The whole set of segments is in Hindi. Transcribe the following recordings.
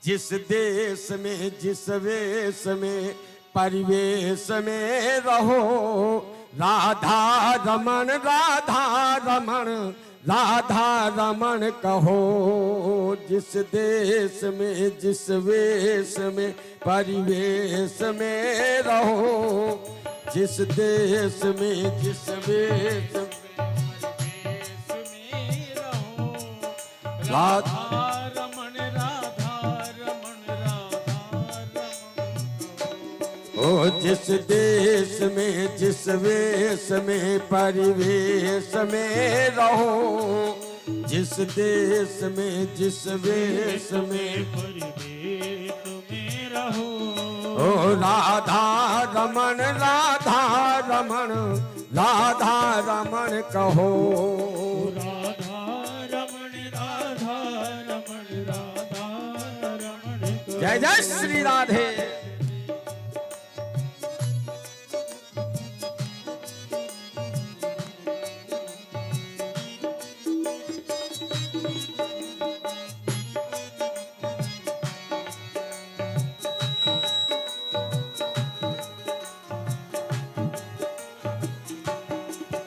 जिस देश में जिस वेश में परिवेश में रहो, राधा रमन राधा रमन राधा रमन कहो। जिस देश में जिस वेश में परिवेश में रहो, जिस देश में जिस वेश में रहो, राधा रमन राधा रमन राधा रमन। ओ जिस देश में जिस वेश में परिवेश में रहो, जिस देश में जिस वेश में परिवेश में रहो, ओ राधा रमन राधा रमन राधा रमन कहो। राधा रमन राधा रमन राधा रमन कहो। जय जय श्री राधे।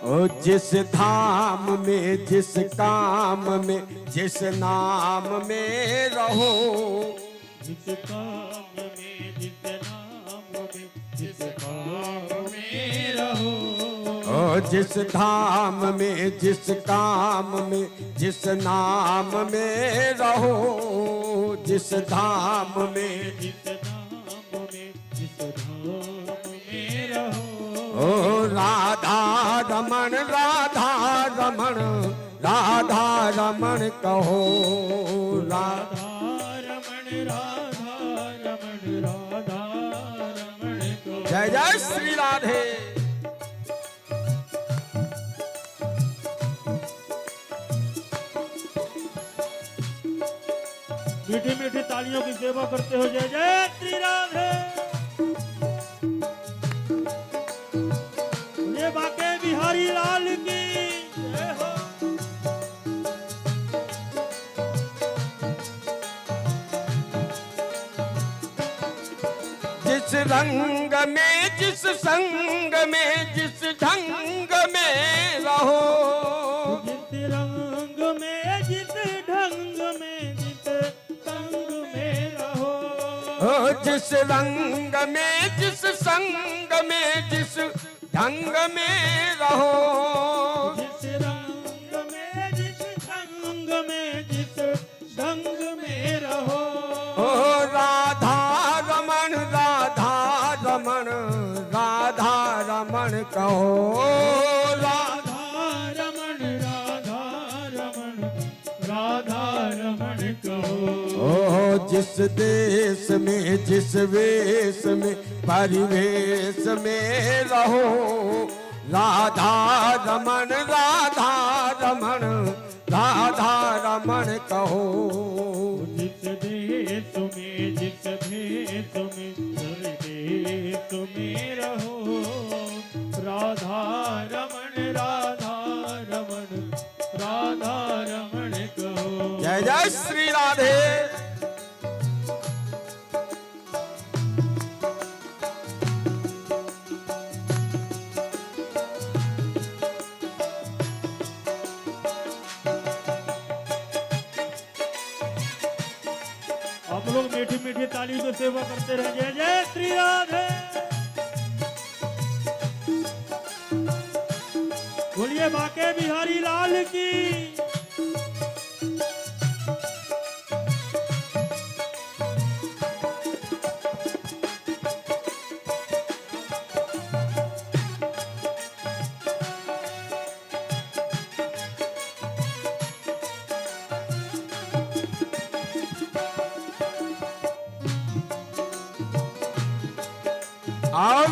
ओ जिस धाम में जिस काम में जिस नाम में रहो, जिस काम में जिस नाम में जिस काम में रहो, ओ जिस धाम में जिस काम में जिस नाम में रहो, जिस धाम में जिस नाम में जिस धाम में रहो, ओ राधा रमन राधा रमन राधा रमन कहो। राधा रमन राधा रमन राधा रमन कहो। जय जय श्री राधे। मीठी मीठी तालियों की सेवा करते हो। जय जय श्री राधे। ये बाके बिहारी लाल की जय हो। जिस रंग में जिस संग में जिस ढंग में रहो, जिस रंग में जिस ढंग में जिस संग में रहो, जिस रंग में जिस संग में जिस ढंग में रहो, जिस रंग में जिस ढंग में जिस ढंग में रहो, ओ राधा रमन राधा रमन राधा रमन कहो। राधा रमन राधा रमन राधा रमन कहो। ओ जिस देश में जिस वेश में परिवेश में रहो, राधा रमन राधा रमन राधा रमन कहो। जिस देश में जिस भेष में देश में रहो, राधा रमन राधा रमन राधा रमन कहो। जय जय श्री राधे। आप लोग मीठी मीठी ताली से सेवा करते रहे। जय जय श्री राधे। बोलिए बाके बिहारी लाल की। और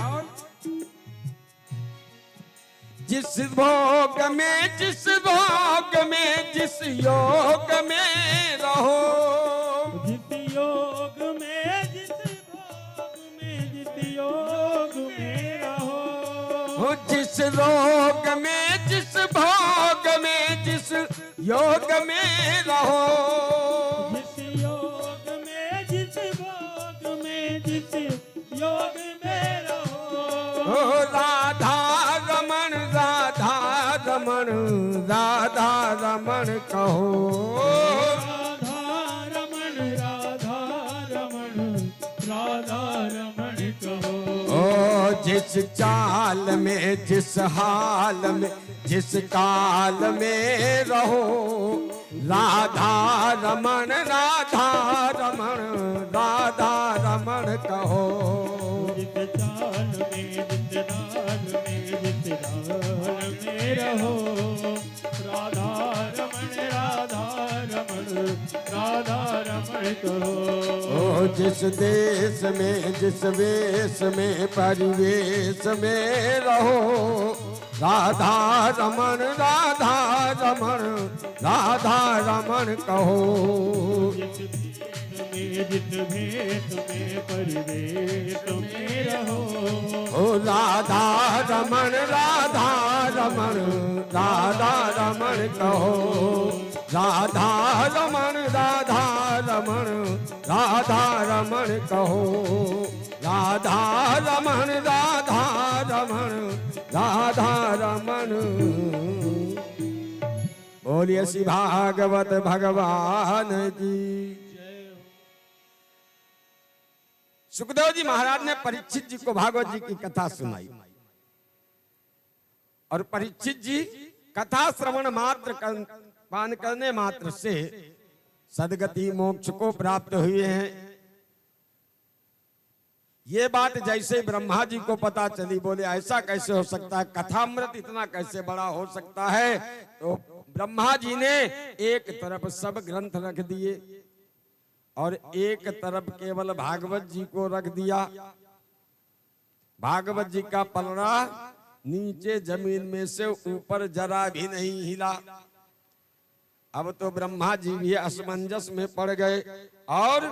जिस भोग में जिस भोग में जिस योग में रहो, जिस योग में जिस भोग में जिस योग में रहो, जिस रोग में जिस भोग में जिस योग में रहो, जिस योग में रमण राधा रमण कहो। राधा रमण राधा रमण राधा रमण कहो। ओ जिस चाल में जिस हाल में जिस काल में रहो, राधा रमण राधा रमण राधा रमण कहो। जिस चाल में जिस दाल में जिस दाल में रहो, राधा रमण राधा रमण राधा रमण कहो। ओ जिस देश में जिस वेश में परिवेश में रहो, राधा रमण राधा रमण राधा रमण कहो। जिस भेष में परिवेश में रहो, ओ राधा रमण राधा रमण राधा रमण कहो। राधा रमण राधा रमण राधा रमण कहो। राधा रमण राधा रमण राधा रमण। बोलिए श्री भागवत भगवान की। सुखदेव जी महाराज ने परीक्षित जी को भागवत जी की कथा सुनाई और परीक्षित जी कथा श्रवण मात्र पान करने मात्र से सदगति मोक्ष को प्राप्त हुए हैं। ये बात जैसे ब्रह्मा जी को पता चली, बोले ऐसा कैसे हो सकता है, कथामृत इतना कैसे बड़ा हो सकता है। तो ब्रह्मा जी ने एक तरफ सब ग्रंथ रख दिए और एक तरफ केवल भागवत जी को रख दिया। भागवत जी का पलड़ा नीचे जमीन में से ऊपर जरा भी नहीं हिला। अब तो ब्रह्मा जी भी असमंजस में पड़ गए और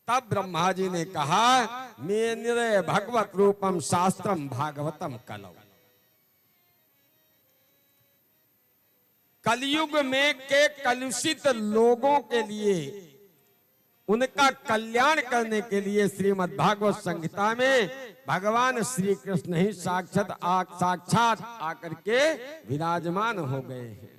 तब ब्रह्मा जी ने कहा, मेरे भगवत रूपम शास्त्रम भागवतम कलौ। कलयुग में के कलुषित लोगों के लिए, उनका कल्याण करने के लिए श्रीमद् भागवत संहिता में भगवान श्री कृष्ण ही साक्षात आकर के विराजमान हो गए हैं।